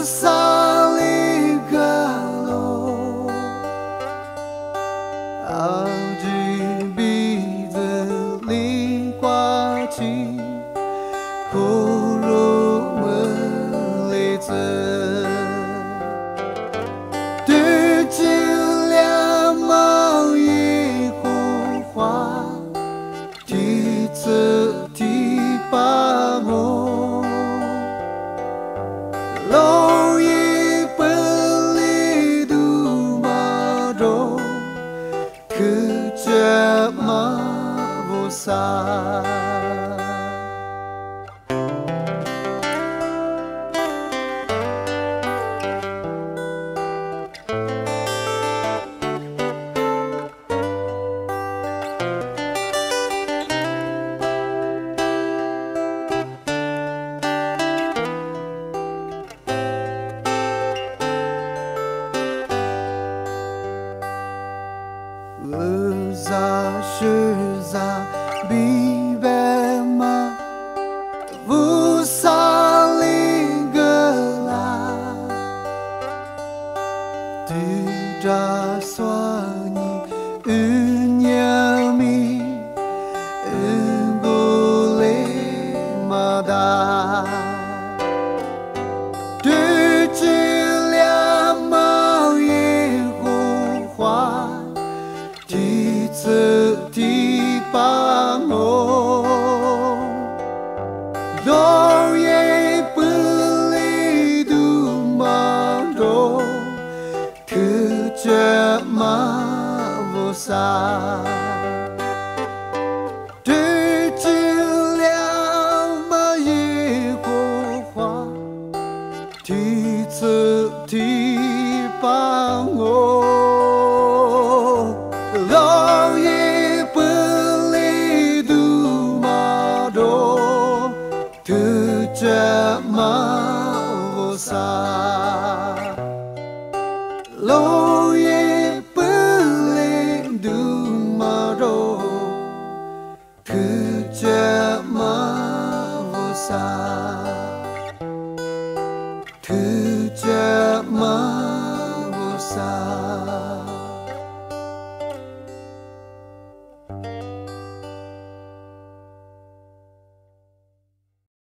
萨里格罗，阿吉鼻子里挂起苦肉门里子，对酒两毛一壶花，提次提把我。 老一本里都马着，可这马不撒。za shi za bi be ma vu sa li ge la tu ja swa ni un ya mi un go le ma da tu chi lia ma yi hu hua 提次提把我，老爷本里都马着，可这马不撒。对酒两马一壶花，提次提把我。 老爷本里都马着，特这马不撒。老爷本里都马着，特这马不撒。